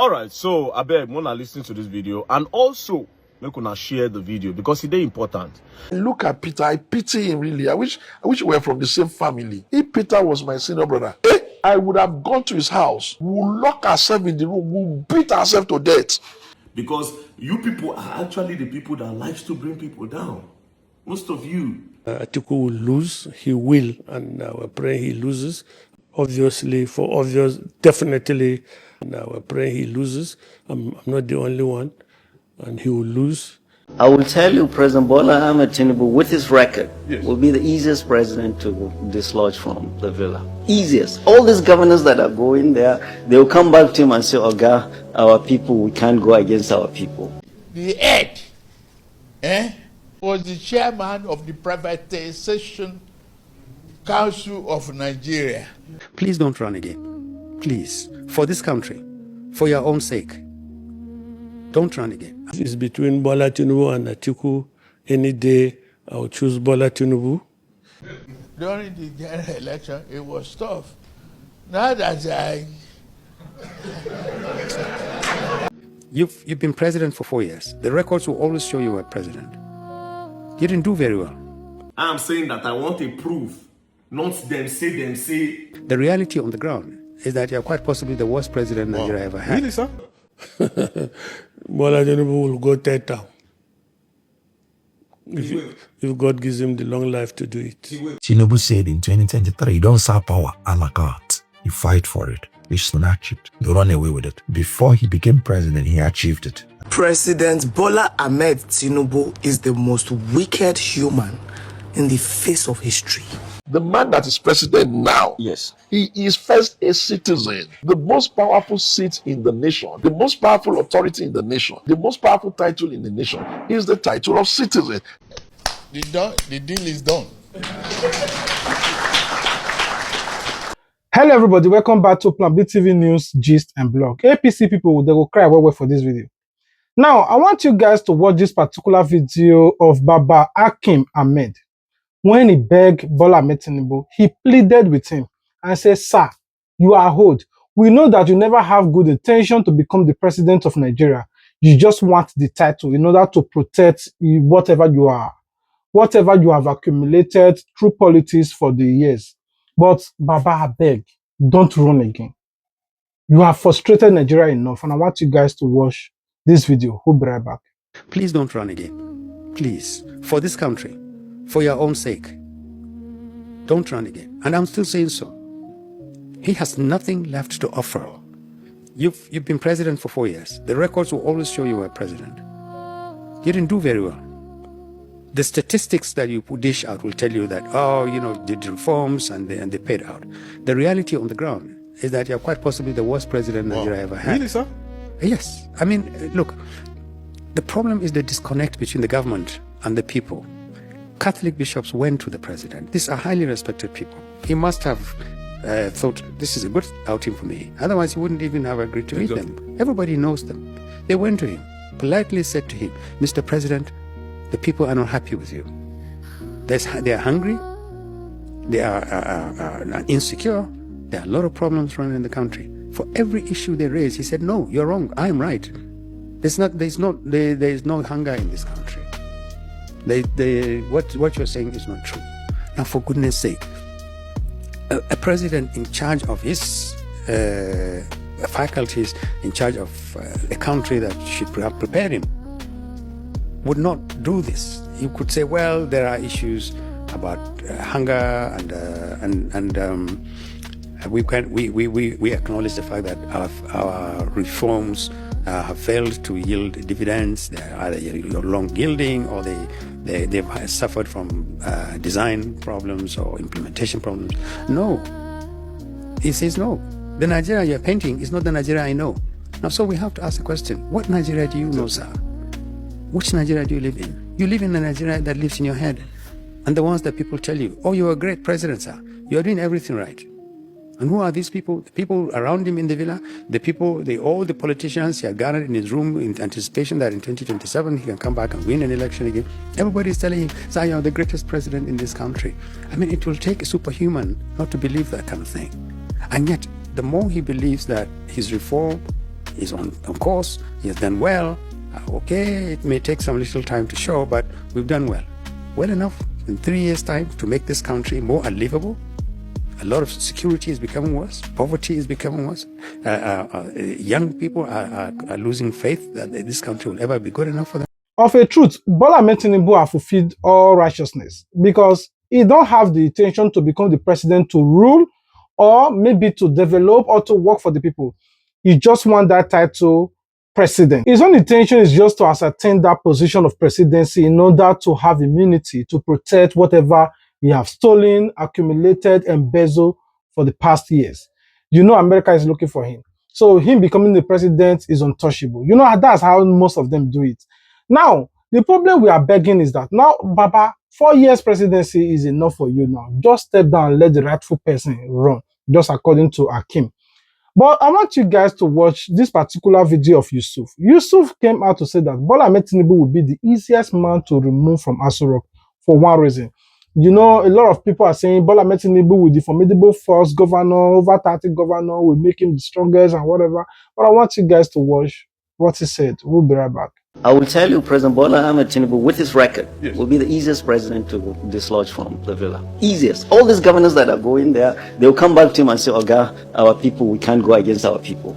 Alright, so I beg Mona listen to this video and also make una share the video because it's important. Look at Peter. I pity him really. I wish we were from the same family. If Peter was my senior brother, I would have gone to his house. We'll lock ourselves in the room. We'll beat ourselves to death. Because you people are actually the people that likes to bring people down. Most of you. Atiku will lose. He will, and we're praying he loses. Obviously, for obvious, definitely, and we're praying he loses. I'm not the only one, and he will lose. I will tell you, President Bola Ahmed Tinubu, with his record, will be the easiest president to dislodge from the villa. Easiest. All these governors that are going there, they will come back to him and say, Oga, our people, we can't go against our people. The head was the chairman of the Privatization Council of Nigeria. Please don't run again. Please. For this country. For your own sake. Don't run again. If it's between Bola Tinubu and Atiku, any day I will choose Bola Tinubu. During the general election, it was tough. Now that You've been president for 4 years. The records will always show you were president. You didn't do very well. I'm saying that I want a proof, not them say. The reality on the ground is that you're quite possibly the worst president Nigeria ever had. Really, sir? Bola Tinubu will go third term. If God gives him the long life to do it. Tinubu said in 2023, you don't serve power a la carte. You fight for it. You snatch it. You run away with it. Before he became president, he achieved it. President Bola Ahmed Tinubu is the most wicked human in the face of history. The man that is president now, Yes. he is first a citizen. The most powerful seat in the nation, the most powerful authority in the nation, the most powerful title in the nation is the title of citizen. the deal is done. Hello everybody, welcome back to Plan B TV News, Gist and Blog. APC people, they will cry well for this video. Now, I want you guys to watch this particular video of Baba Hakim Ahmed. When he begged Bola Ahmed Tinubu, he pleaded with him and said, "Sir, you are old. We know that you never have good intention to become the president of Nigeria. You just want the title in order to protect whatever you are, whatever you have accumulated through politics for the years. But Baba, I beg, don't run again. You have frustrated Nigeria enough, and I want you guys to watch this video. We'll be right back. Please don't run again. Please. For this country. For your own sake. Don't run again. And I'm still saying so. He has nothing left to offer. You've been president for 4 years. The records will always show you were president. You didn't do very well. The statistics that you dish out will tell you that, did reforms and they paid out. The reality on the ground is that you're quite possibly the worst president Nigeria ever had. Really, sir? Yes. I mean, look, the problem is the disconnect between the government and the people. Catholic bishops went to the president. These are highly respected people. He must have thought, this is a good outing for me. Otherwise, he wouldn't even have agreed to meet them. Everybody knows them. They went to him, politely said to him, Mr. President, the people are not happy with you. They are hungry. They are insecure. There are a lot of problems running in the country. For every issue they raise, he said, no, you're wrong. I'm right. There is no hunger in this country. What you're saying is not true. Now, for goodness sake, a president in charge of his faculties, in charge of a country that should prepare him, would not do this. You could say, well, there are issues about hunger and we acknowledge the fact that our reforms have failed to yield dividends. They're either long yielding or they've suffered from design problems or implementation problems. No. He says no. The Nigeria you're painting is not the Nigeria I know. Now, so we have to ask the question, what Nigeria do you know, sir? Which Nigeria do you live in? You live in a Nigeria that lives in your head. And the ones that people tell you, oh, you're a great president, sir. You're doing everything right. And who are these people? The people around him in the villa, all the politicians he had gathered in his room in anticipation that in 2027 he can come back and win an election again. Everybody is telling him, sir, you're the greatest president in this country. I mean, it will take a superhuman not to believe that kind of thing. And yet, the more he believes that his reform He's on course. He has done well. Okay, it may take some little time to show, but we've done well. Well enough in 3 years' time to make this country more unlivable. A lot of security is becoming worse. Poverty is becoming worse. Young people are losing faith that this country will ever be good enough for them. Of a truth, Bola Ahmed Tinubu have fulfilled all righteousness because he don't have the intention to become the president to rule or maybe to develop or to work for the people. He just want that title president. His own intention is just to ascertain that position of presidency in order to have immunity to protect whatever he have stolen, accumulated, embezzled for the past years. You know America is looking for him. So him becoming the president is untouchable. You know, that's how most of them do it. Now, the problem we are begging is that now, Baba, 4 years presidency is enough for you now. Just step down and let the rightful person run, just according to Akim. But I want you guys to watch this particular video of Yusuf. Yusuf came out to say that Bola Ahmed Tinubu will be the easiest man to remove from Aso Rock for one reason. You know, a lot of people are saying Bola Ahmed Tinubu with the formidable force governor, over 30 governor, will make him the strongest and whatever. But I want you guys to watch what he said. We'll be right back. I will tell you, President Bola Ahmed Tinubu, with his record, will be the easiest president to dislodge from the villa. Easiest. All these governors that are going there, they'll come back to him and say, Oga, our people, we can't go against our people.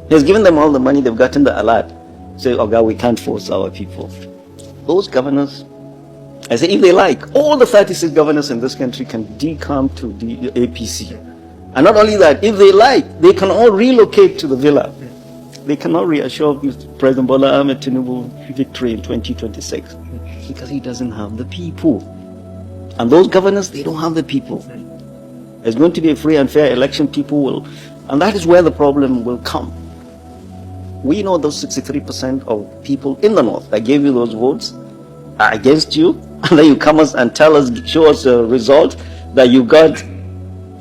He's given them all the money, they've gotten the alert. Say, Oga, we can't force our people. Those governors, I say, if they like, all the 36 governors in this country can decamp to the APC. And not only that, if they like, they can all relocate to the villa. They cannot reassure President Bola Ahmed Tinubu victory in 2026 because he doesn't have the people. And those governors, they don't have the people. There's going to be a free and fair election, people will, and that is where the problem will come. We know those 63% of people in the north that gave you those votes are against you, and then you come and tell us, show us a result that you got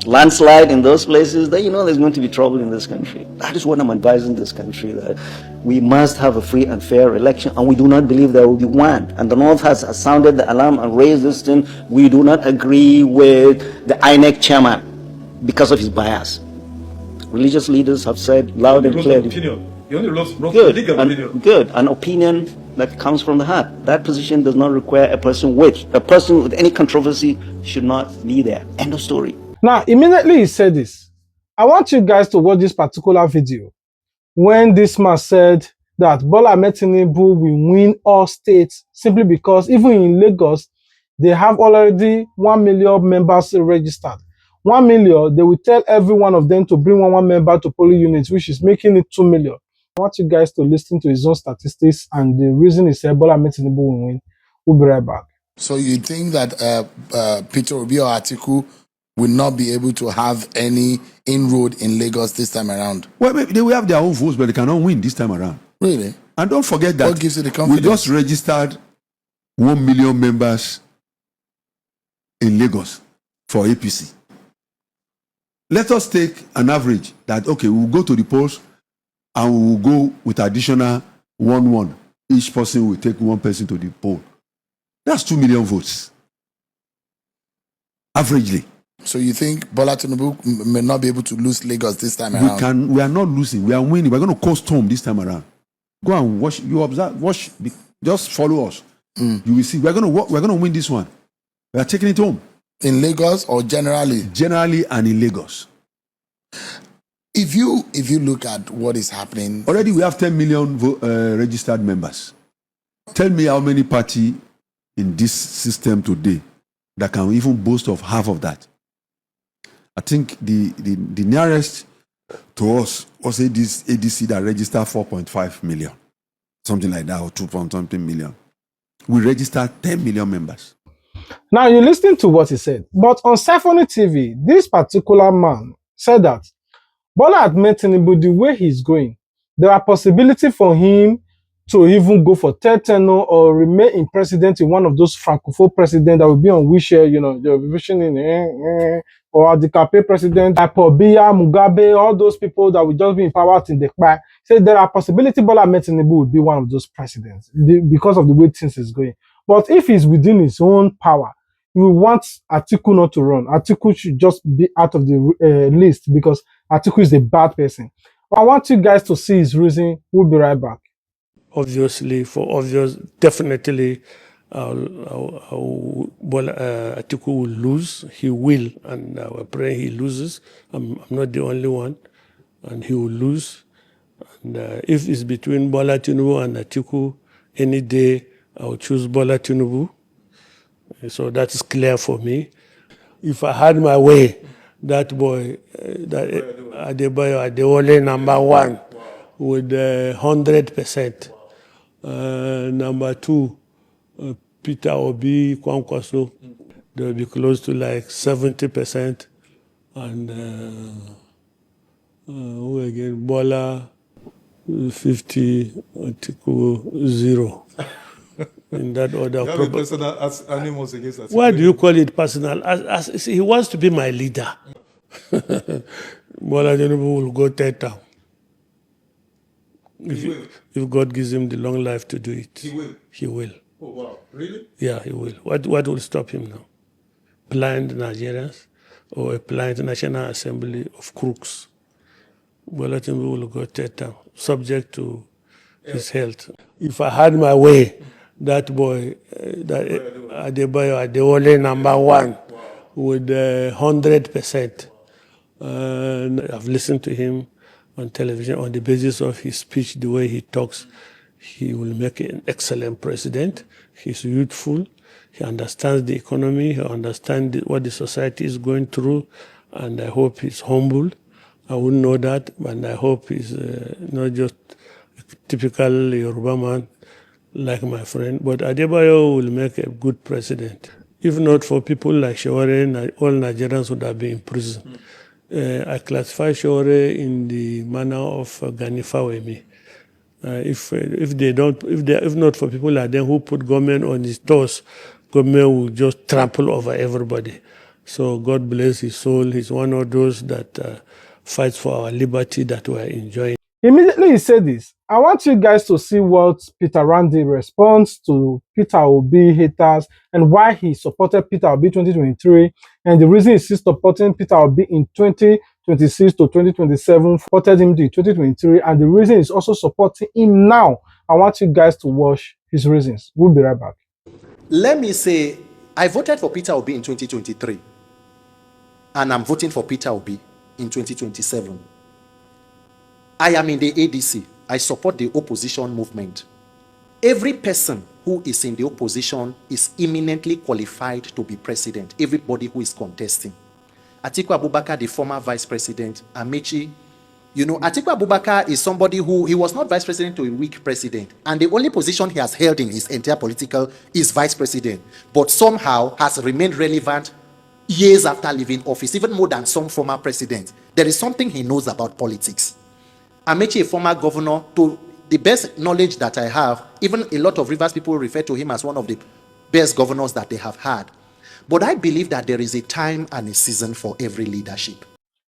landslide in those places, then you know there's going to be trouble in this country. That is what I'm advising this country, that we must have a free and fair election, and we do not believe there will be one. And the North has sounded the alarm and raised this thing. We do not agree with the INEC chairman because of his bias. Religious leaders have said loud and clear. Good, an opinion that comes from the heart. That position does not require a person with any controversy should not be there. End of story. Now, immediately he said this. I want you guys to watch this particular video when this man said that Bola Ahmed Tinubu will win all states simply because even in Lagos, they have already 1 million members registered. 1 million, they will tell every one of them to bring one member to polling units, which is making it 2 million. I want you guys to listen to his own statistics and the reason he said Bola Ahmed Tinubu will win. We'll be right back. So you think that Peter Obi or Atiku will not be able to have any inroad in Lagos this time around? Well, maybe they will have their own votes, but they cannot win this time around. Really? And don't forget that what gives you the confidence? We just registered 1 million members in Lagos for APC. Let us take an average that, okay, we'll go to the polls and we will go with additional 1-1. Each person will take one person to the poll. That's 2 million votes. Averagely. So you think Bola Tinubu may not be able to lose Lagos this time around? We are not losing. We are winning. We're going to coast home this time around. Go and watch. You observe. Watch. Just follow us. You will see. We're going to win this one. We are taking it home. In Lagos or generally? Generally and in Lagos. If you look at what is happening, already we have 10 million registered members. Tell me how many parties in this system today that can even boast of half of that. I think the nearest to us was this ADC that registered 4.5 million, something like that, or 2.something million. We registered 10 million members. Now you listen to what he said, but on Symphony TV, this particular man said that Bola Ahmed Tinubu, the way he's going, there are possibilities for him to even go for third tenure or remain in president in one of those francophone presidents that will be on wheelchair, you know, they'll be visioning, or the campaign president, Biya, Mugabe, all those people that will just be empowered in the Kpai. Say there are possibilities Bola Ahmed Tinubu will be one of those presidents because of the way things is going. But if he's within his own power, we want Atiku not to run. Atiku should just be out of the list because Atiku is a bad person. I want you guys to see his reason. We'll be right back. Obviously, definitely, Atiku will lose. He will, and we're praying he loses. I'm not the only one, and he will lose. And if it's between Bola Tinubu and Atiku, any day I'll choose Bola Tinubu. So that is clear for me. If I had my way, that boy, Adebayo Adewale, number one, with 100%. Number two, Peter Obi Kwankwaso, they'll be close to like 70%. And who again? Bola, 50, Atiku, 0. In that order. Personal animals against us. Why do you call it personal? He wants to be my leader. Bola Tinubu will go third term. If God gives him the long life to do it. He will? He will. Oh, wow. Really? Yeah, he will. What will stop him now? Blind Nigerians or a blind National Assembly of crooks? Bola Tinubu will go third term, subject to his health. If I had my way, that boy, Adebayo Adewale, number one, with 100%. I've listened to him on television on the basis of his speech, the way he talks. He will make an excellent president. He's youthful. He understands the economy. He understands what the society is going through. And I hope he's humble. I wouldn't know that, but I hope he's not just a typical Yoruba man like my friend. But Adebayo will make a good president. If not for people like Shaware, all Nigerians would have been in prison. I classify Shaware in the manner of Gani Fawemi. If not for people like them who put government on his toes, government will just trample over everybody. So God bless his soul. He's one of those that fights for our liberty that we're enjoying. Immediately he said this, I want you guys to see what Peter Randy responds to Peter Obi haters and why he supported Peter Obi 2023 and the reason he's still supporting Peter Obi in 2026 to 2027, supported him in 2023, and the reason he's also supporting him now. I want you guys to watch his reasons. We'll be right back. Let me say, I voted for Peter Obi in 2023 and I'm voting for Peter Obi in 2027. I am in the ADC. I support the opposition movement. Every person who is in the opposition is eminently qualified to be president. Everybody who is contesting. Atiku Abubakar, the former vice president, Amechi. You know, Atiku Abubakar is somebody who, he was not vice president to a weak president. And the only position he has held in his entire political is vice president. But somehow has remained relevant years after leaving office, even more than some former presidents. There is something he knows about politics. Amechi, a former governor, to the best knowledge that I have, even a lot of Rivers people refer to him as one of the best governors that they have had. But I believe that there is a time and a season for every leadership.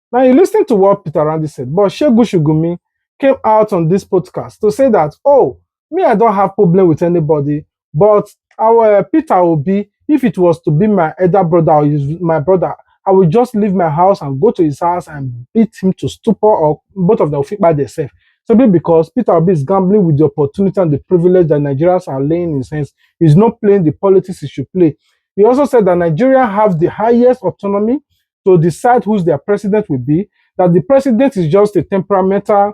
Now you listen to what Peter Randy said, but Shegu Shugumi came out on this podcast to say that, oh, me, I don't have problem with anybody, but our Peter Obi, if it was to be my elder brother or my brother, I would just leave my house and go to his house and beat him to stupor, or both of them will fit by themselves. Simply because Peter Obi is gambling with the opportunity and the privilege that Nigerians are laying in his hands. He's not playing the politics he should play. He also said that Nigeria have the highest autonomy to decide who their president will be, that the president is just a temperamental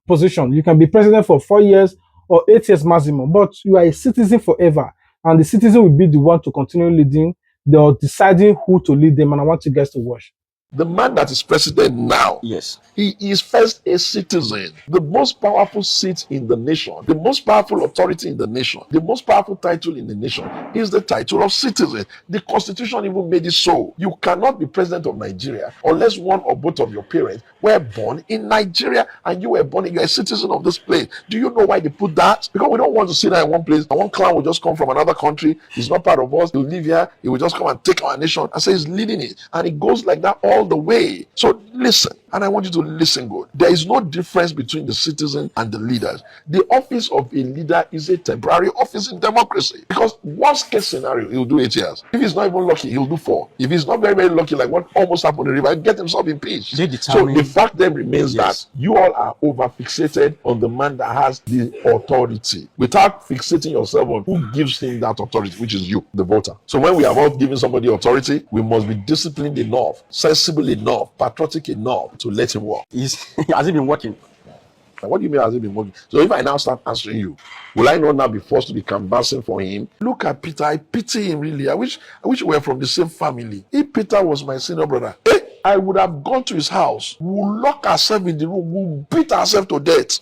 position. You can be president for 4 years or 8 years maximum, but you are a citizen forever, and the citizen will be the one to continue leading. They're deciding who to lead them, and I want you guys to watch. The man that is president now, yes, he is first a citizen. The most powerful seat in the nation, the most powerful authority in the nation, the most powerful title in the nation is the title of citizen. The Constitution even made it so. You cannot be president of Nigeria unless one or both of your parents were born in Nigeria and you were born, you're a citizen of this place. Do you know why they put that? Because we don't want to sit there in one place and one clown will just come from another country. He's not part of us. He'll live here. He will just come and take our nation and say he's leading it. And it goes like that all the way. So listen, And I want you to listen good. There is no difference between the citizen and the leaders. The office of a leader is a temporary office in democracy. Because worst case scenario, he'll do 8 years. If he's not even lucky, he'll do 4. If he's not very, very lucky, like what almost happened in River, he'll get himself impeached. So the fact then remains that you all are over fixated on the man that has the authority without fixating yourself on who gives him that authority, which is you, the voter. So when we are about giving somebody authority, we must be disciplined enough, sensible enough, patriotic enough to let him work. Has it been working? What do you mean has it been working? So if I now start answering you, will I not now be forced to be canvassing for him? Look at Peter. I pity him really. I wish we were from the same family. If Peter was my senior brother, I would have gone to his house. We'll lock ourselves in the room. We'll beat ourselves to death.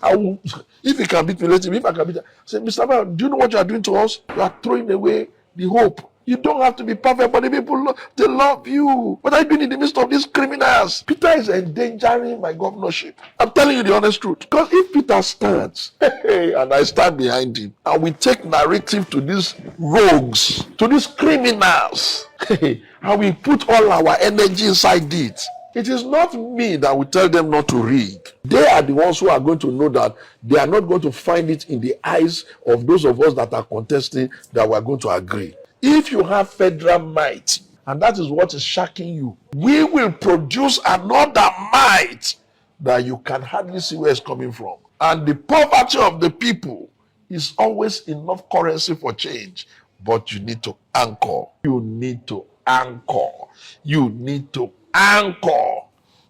I will, if he can beat me, let him. If I can beat him, say, Mr. Man, do you know what you are doing to us? You are throwing away the hope. You don't have to be perfect, but the people, they love you. What are you doing in the midst of these criminals? Peter is endangering my governorship. I'm telling you the honest truth. Because if Peter stands, and I stand behind him, and we take narrative to these rogues, to these criminals, and we put all our energy inside it, it is not me that will tell them not to read. They are the ones who are going to know that they are not going to find it in the eyes of those of us that are contesting that we are going to agree. If you have federal might, and that is what is shocking you, we will produce another might that you can hardly see where it's coming from. And the poverty of the people is always enough currency for change, but you need to anchor. You need to anchor. You need to anchor.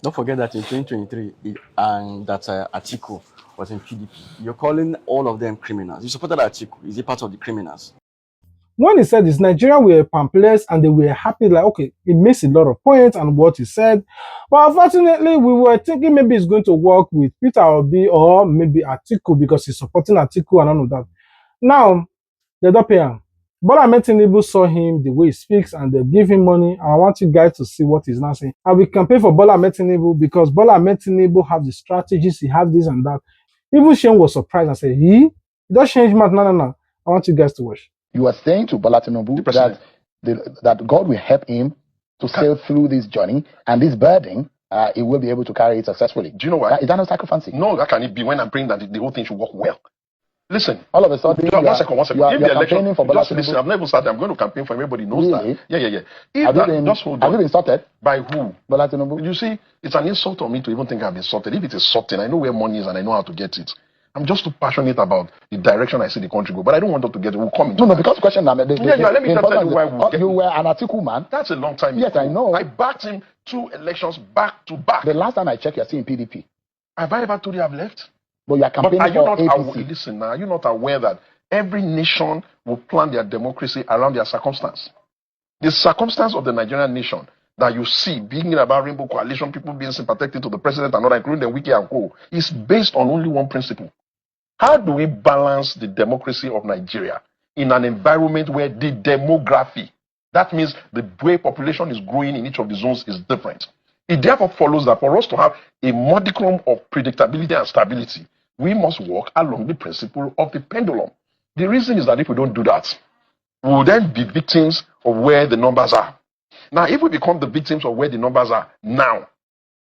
Don't forget that in 2023, and that Atiku was in PDP. You're calling all of them criminals. You supported Atiku. Is he part of the criminals? When he said this, Nigeria were pamphlets and they were happy, like, okay, it makes a lot of points and what he said. But unfortunately, we were thinking maybe he's going to work with Peter Obi or maybe Atiku because he's supporting Atiku and all of that. Now, they don't pay him. Bola Ahmed Tinubu saw him, the way he speaks, and they give him money. And I want you guys to see what he's now saying. And we campaign for Bola Ahmed Tinubu because Bola Ahmed Tinubu have the strategies, he has this and that. Even Shane was surprised and said, he don't change much. No. I want you guys to watch. You are saying to Bola Tinubu that God will help him to sail through this journey and this burden, he will be able to carry it successfully. Do you know why? Is that not sacrificing? No, that can it be when I'm praying that the whole thing should work well. Listen. All of a sudden, one second. If the election, for Bola just listen, I've never started. I'm going to campaign for everybody knows really? that. Yeah. Have you been sorted? By who? Bola Tinubu. You see, it's an insult on me to even think I've been sorted. If it is sorted, I know where money is and I know how to get it. I'm just too passionate about the direction I see the country go, but I don't want us to get it. We'll come into No, because the question now. Let me tell you why you were an Atiku man. That's a long time. Yes, I know. I backed him 2 elections back to back. The last time I checked, you're still in PDP. Have I ever told you I've left? But you are campaigning for APC. Listen now, are you not aware that every nation will plan their democracy around their circumstance? The circumstance of the Nigerian nation that you see being about Rainbow Coalition, people being sympathetic to the president and all, including the Wiki and Co, is based on only one principle. How do we balance the democracy of Nigeria in an environment where the demography, that means the way population is growing in each of the zones, is different? It therefore follows that for us to have a modicum of predictability and stability, we must walk along the principle of the pendulum. The reason is that if we don't do that, we will then be victims of where the numbers are. Now, if we become the victims of where the numbers are now,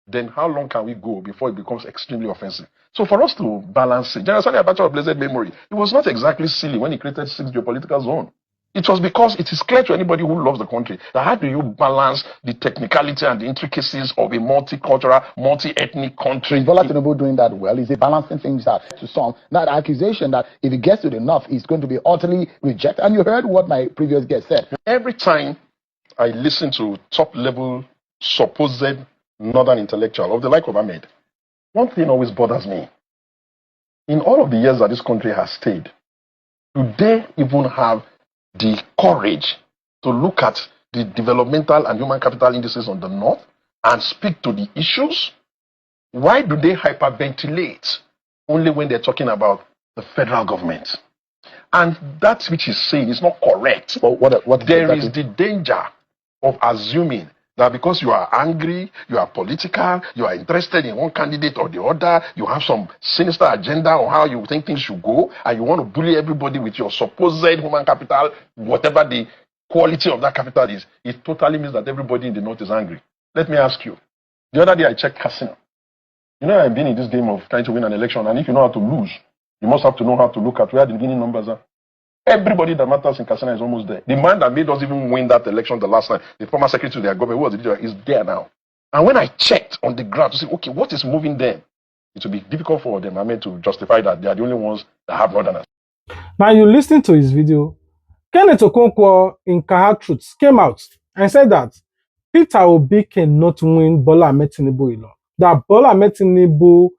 then how long can we go before it becomes extremely offensive? So for us to balance it, General Sani Abacha of blessed memory, it was not exactly silly when he created 6 geopolitical zones. It was because it is clear to anybody who loves the country that how do you balance the technicality and the intricacies of a multicultural, multi-ethnic country? Is Bola Tinubu doing that well? Is he balancing things out to some? That accusation that if he gets to the north, he's going to be utterly rejected. And you heard what my previous guest said. Every time I listen to top-level, supposed northern intellectual of the like of Ahmed, one thing always bothers me. In all of the years that this country has stayed, do they even have the courage to look at the developmental and human capital indices on the north and speak to the issues? Why do they hyperventilate only when they're talking about the federal government? And that which he's saying is not correct. What there is the danger of assuming that because you are angry, you are political, you are interested in one candidate or the other, you have some sinister agenda on how you think things should go, and you want to bully everybody with your supposed human capital, whatever the quality of that capital is, it totally means that everybody in the north is angry. Let me ask you, The other day I checked casino. You know, I've been in this game of trying to win an election, and if you know how to lose, you must have to know how to look at where the winning numbers are. Everybody that matters in casino is almost there. The man that made us even win that election the last time, the former secretary to their government, who was the leader, is there now. And when I checked on the ground to say, okay, what is moving them? It will be difficult for them, to justify that they are the only ones that have northerners. Now you listen to his video. Kenneth Okonkwo in Kahar Truths came out and said that Peter Obi cannot win Bola Ahmed Tinubu alone. That Bola Ahmed Tinubu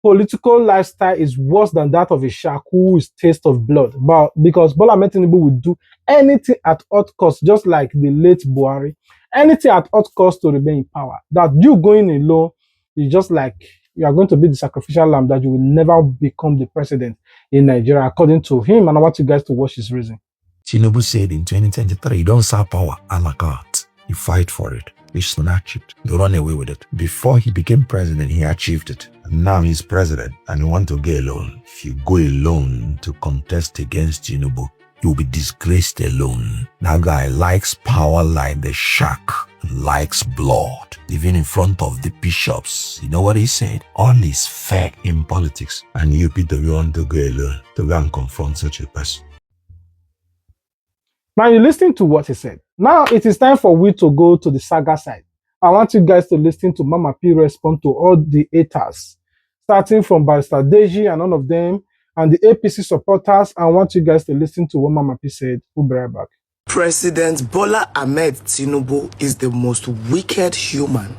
political lifestyle is worse than that of a shark who is taste of blood. But because Bola Ahmed Tinubu will do anything at all costs, just like the late Buhari, anything at all costs to remain in power. That you going alone is just like you are going to be the sacrificial lamb, that you will never become the president in Nigeria, according to him. And I want you guys to watch his reason. Tinubu said in 2023, you don't serve power a la carte. You fight for it. Which soon achieved. You run away with it. Before he became president, he achieved it. And now he's president and you want to go alone. If you go alone to contest against Tinubu, you'll be disgraced alone. That guy likes power like the shark, likes blood. Even in front of the bishops, you know what he said? All is fair in politics. And you, Peter, you want to go alone to go and confront such a person. Now you listen to what he said. Now it is time for we to go to the saga side. I want you guys to listen to Mama P respond to all the haters, starting from Barrister Deji and all of them, and the APC supporters. I want you guys to listen to what Mama P said. We'll be right back. President Bola Ahmed Tinubu is the most wicked human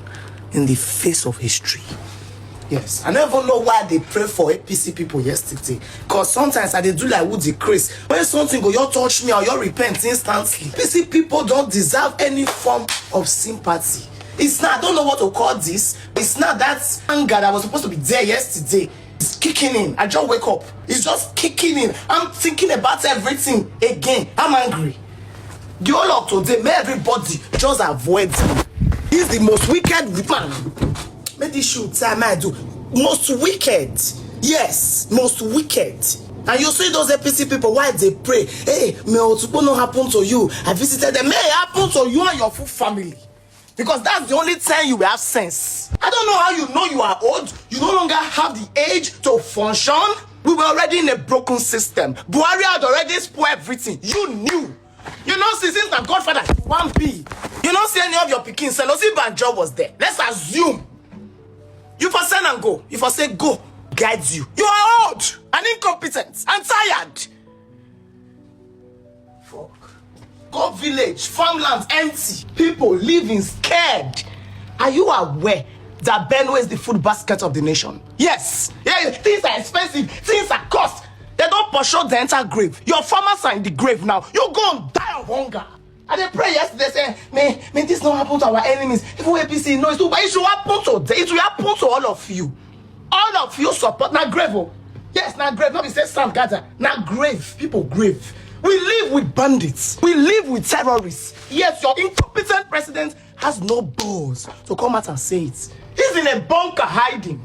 in the face of history. Yes, I never know why they pray for APC people yesterday. Because sometimes I they do like Woody Chris. When something go, you touch me or you repent instantly. APC people don't deserve any form of sympathy. It's not, I don't know what to call this. It's not that anger that was supposed to be there yesterday. It's kicking in. I just wake up. It's just kicking in. I'm thinking about everything again. I'm angry. The whole of today, may everybody just avoid me. He's the most wicked man. Make this shoot time I do. Most wicked. Yes, most wicked. And you see those APC people, why they pray? Hey, may Otupo not happen to you. I visited them. May it happen to you and your full family. Because that's the only time you will have sense. I don't know how you know you are old. You no longer have the age to function. We were already in a broken system. Buhari had already spoiled everything. You knew. You know, since the Godfather, 1P. You don't see any of your picking. Selosi Banjo was there. Let's assume. You for send and go. You for say go, guides you. You are old and incompetent and tired. Fuck. Go village, farmlands empty. People living scared. Are you aware that Benue is the food basket of the nation? Yes. Yeah, things are expensive. Things are cost. They don't pursue the entire grave. Your farmers are in the grave now. You go and die of hunger. And they pray yesterday saying, may this not happen to our enemies. If we APC know it's too, but it should happen to them. It will happen to all of you. All of you support now grave. Oh. Yes, now grave. Not be say Sam gather. Now grave. People grave. We live with bandits. We live with terrorists. Yes, your incompetent president has no balls to come out and say it. He's in a bunker hiding.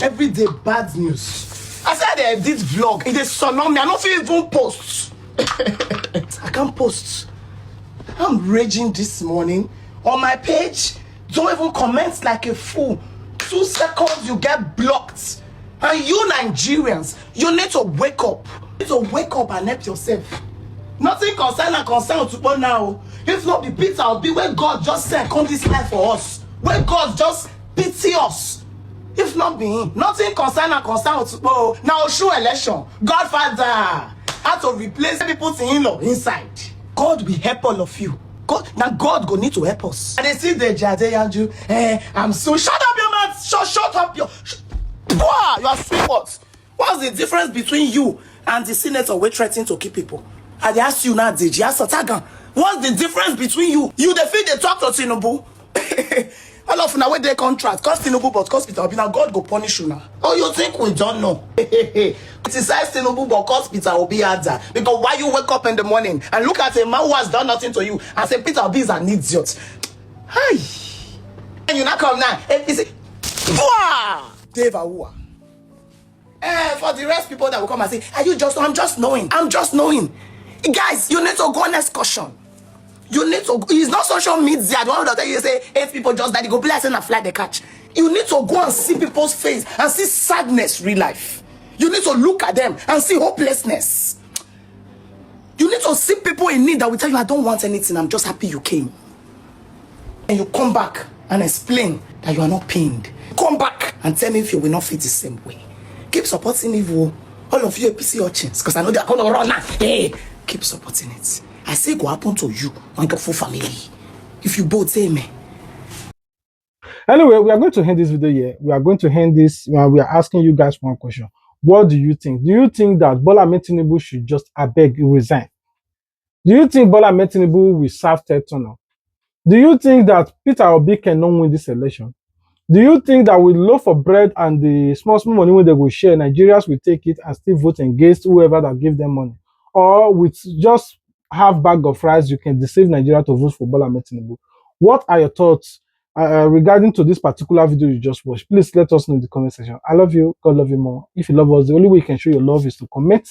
Every day bad news. I said I did vlog. It is tsunami. I don't feel even post. I can't post. I'm raging this morning on my page. Don't even comment like a fool. 2 seconds you get blocked. And you Nigerians, you need to wake up. You need to wake up and help yourself. Nothing concern to now. If not the Peter will be where God just sent come this life for us. Where God just pity us. If not me, nothing concern to now show election. Godfather had to replace people's in-law inside. God will help all of you. God go need to help us. And they see the Jade Yanju. I'm so shut up your mouth. Shut up your. You are sweet words. What's the difference between you and the senator we're threatening to keep people? And they ask you now, did you ask Tagan? What's the difference between you? You defeat the talk to Tinubu. All of now with their contract, cost Tinubu, but cost Peter Obi. Now God go punish you now. Oh, you think we don't know? Criticize Tinubu, but cost Peter Obi harder. Because why you wake up in the morning and look at a man who has done nothing to you and say Peter Obi is an idiot? Hi. And you not come now. You say, Dave Awua. For the rest people that will come and say, are you just? I'm just knowing. I'm just knowing. Guys, you need to go on excursion. You need to, it's not social media. The one that tell you say 8 people just died, you go bless and a fly they catch. You need to go and see people's face and see sadness, real life. You need to look at them and see hopelessness. You need to see people in need that will tell you, I don't want anything, I'm just happy you came. And you come back and explain that you are not pained. Come back and tell me if you will not feel the same way. Keep supporting evil. All of you APC urchins, because I know they are going to run now. Hey, keep supporting it. I say it will happen to you and your full family. If you both say me. Anyway, we are going to end this video here. We are going to end this. We are asking you guys one question. What do you think? Do you think that Bola Ahmed Tinubu should just resign? Do you think Bola Ahmed Tinubu will serve third term? Do you think that Peter Obi cannot win this election? Do you think that with loaf of bread and the small money when they will share, Nigerians will take it and still vote against whoever that give them money? Or with just half bag of rice, you can deceive Nigeria to vote for Bola Ahmed Tinubu? What are your thoughts regarding to this particular video you just watched? Please let us know in the comment section. I love you. God love you more. If you love us, the only way you can show your love is to comment,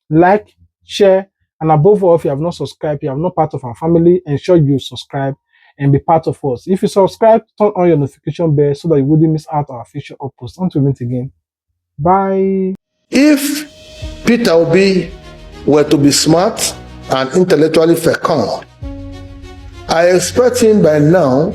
like, share, and above all, if you have not subscribed, you are not part of our family, ensure you subscribe and be part of us. If you subscribe, turn on your notification bell so that you wouldn't miss out our future uploads. Until we meet again. Bye. If Peter Obi were to be smart and intellectually fecund, I expect him by now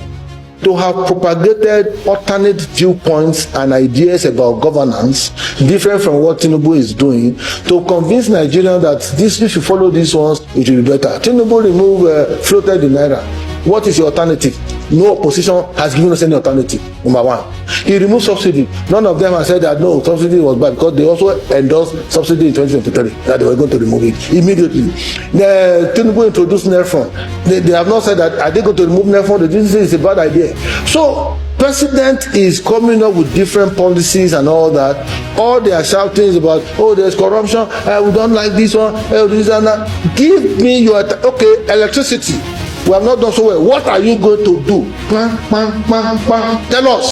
to have propagated alternate viewpoints and ideas about governance different from what Tinubu is doing to convince Nigerians that this, if you follow these ones, it will be better. Tinubu floated the naira. What is your alternative? No opposition has given us any alternative. Number one, he removed subsidy. None of them have said that no, subsidy was bad because they also endorsed subsidy in 2023 that they were going to remove it immediately. Tinubu introduced NERFON. They have not said that are they going to remove NERFON? They didn't say it's a bad idea. So president is coming up with different policies and all that. All they are shouting is about, oh, there's corruption. We don't like this one. This and that. Give me your okay electricity. We have not done so well. What are you going to do? Tell us.